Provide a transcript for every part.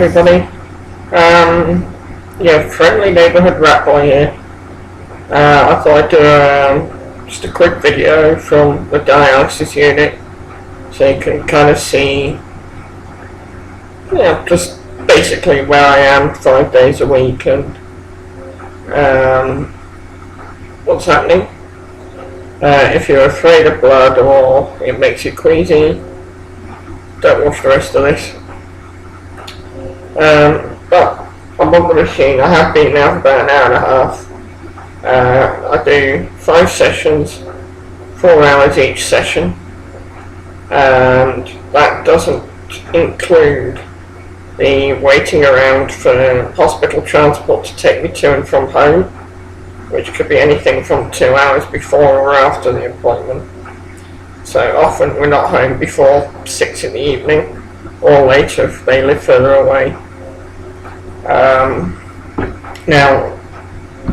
everybody. Friendly neighbourhood rat boy here. I thought I'd do just a quick video from the dialysis unit so you can kind of see, just basically where I am 5 days a week and what's happening. If you're afraid of blood or it makes you queasy, don't watch the rest of this. But I'm on the machine. I have been now for about an hour and a half. I do 5 sessions, 4 hours each session, and that doesn't include the waiting around for hospital transport to take me to and from home, which could be anything from 2 hours before or after the appointment. So often we're not home before 6 in the evening, or later if they live further away. Now,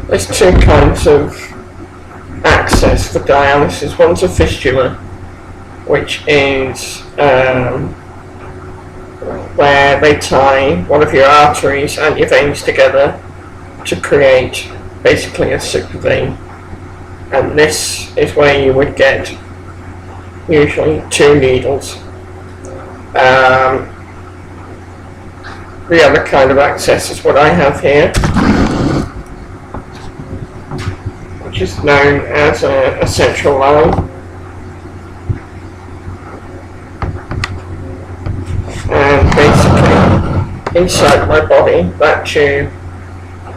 there's 2 kinds of access for dialysis. One's a fistula, which is where they tie one of your arteries and your veins together to create basically a super vein. And this is where you would get usually 2 needles. The other kind of access is what I have here, which is known as a central line. And basically, inside my body, that tube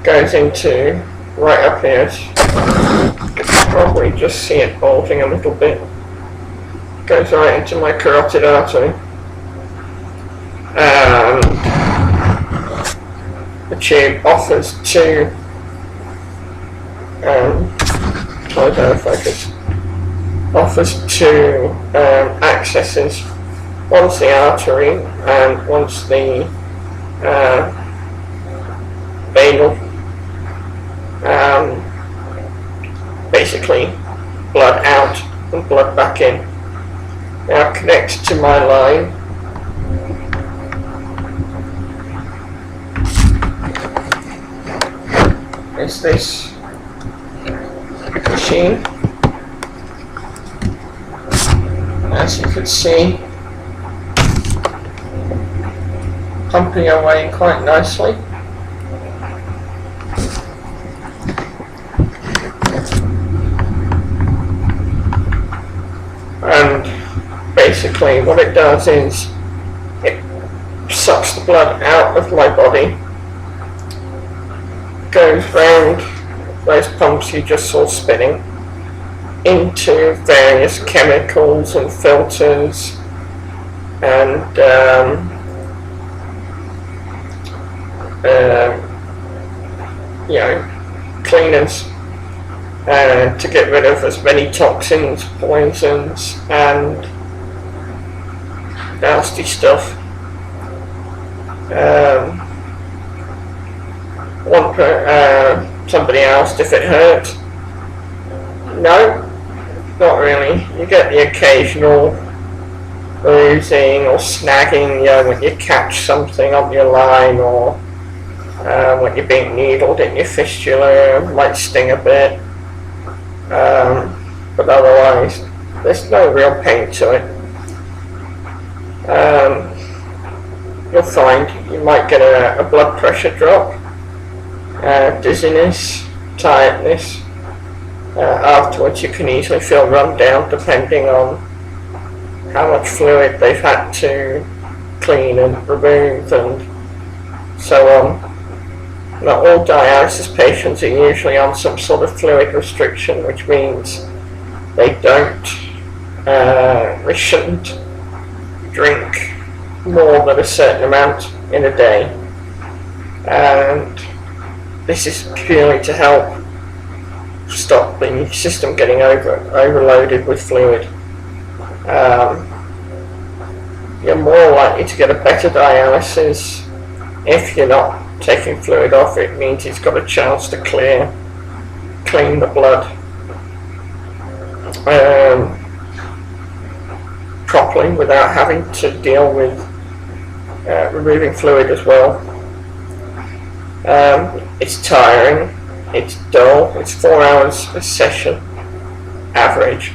goes into right up here. You can probably just see it bulging a little bit. Goes right into my carotid artery. The tube offers 2 offers 2 accesses. One's the artery and one's the venal. Basically blood out and blood back in. Now connected to my line is this machine. As you can see, pumping away quite nicely. And basically what it does is it sucks the blood out of my body, goes round those pumps you just saw spinning into various chemicals and filters and cleaners to get rid of as many toxins, poisons and nasty stuff. Somebody asked if it hurt. No, not really. You get the occasional bruising or snagging, when you catch something on your line, or when you're being needled in your fistula, it might sting a bit. But otherwise, there's no real pain to it. You'll find you might get a blood pressure drop, dizziness, tiredness. Afterwards you can easily feel run down depending on how much fluid they've had to clean and remove and so on. Not all dialysis patients are usually on some sort of fluid restriction, which means they shouldn't drink more than a certain amount in a day. And this is purely to help stop the system getting overloaded with fluid. You're more likely to get a better dialysis if you're not taking fluid off. It means it's got a chance to clean the blood properly without having to deal with removing fluid as well. It's tiring, it's dull, it's 4 hours a session, average.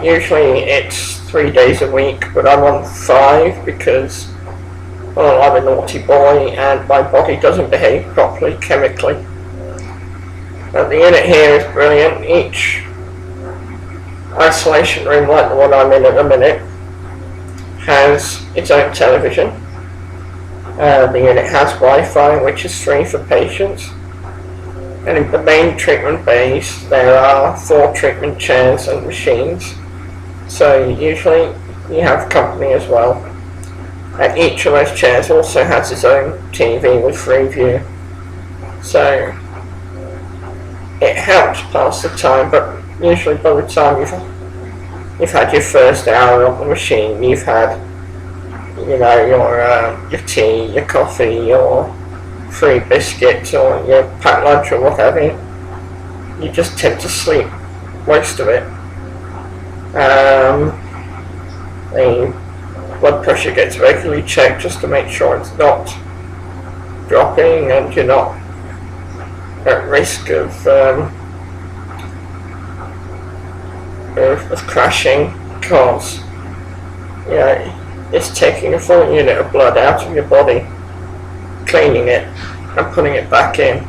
Usually it's 3 days a week, but I'm on 5 because, well, I'm a naughty boy and my body doesn't behave properly chemically. But the unit here is brilliant. Each isolation room, like the one I'm in at the minute, has its own television. The unit has Wi-Fi, which is free for patients. And in the main treatment bays, there are 4 treatment chairs and machines. So usually you have company as well. And each of those chairs also has its own TV with free view. So it helps pass the time, but usually by the time you've had your first hour on the machine, you've had, you know, your tea, your coffee, your free biscuits, or your packed lunch, or whatever. You just tend to sleep most of it. The blood pressure gets regularly checked just to make sure it's not dropping and you're not at risk of crashing, because, you know, it's taking a full unit of blood out of your body, cleaning it and putting it back in.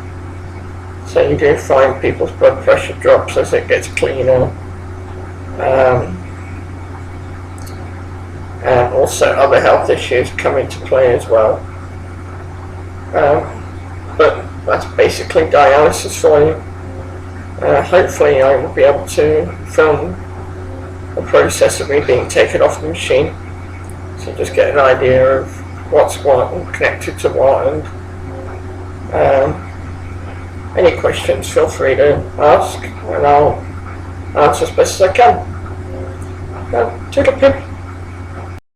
So you do find people's blood pressure drops as it gets cleaner. And also other health issues come into play as well. But that's basically dialysis for you. Hopefully I will be able to film the process of me being taken off the machine, so just get an idea of what's what and connected to what, and any questions feel free to ask and I'll answer as best as I can. Toodle pip.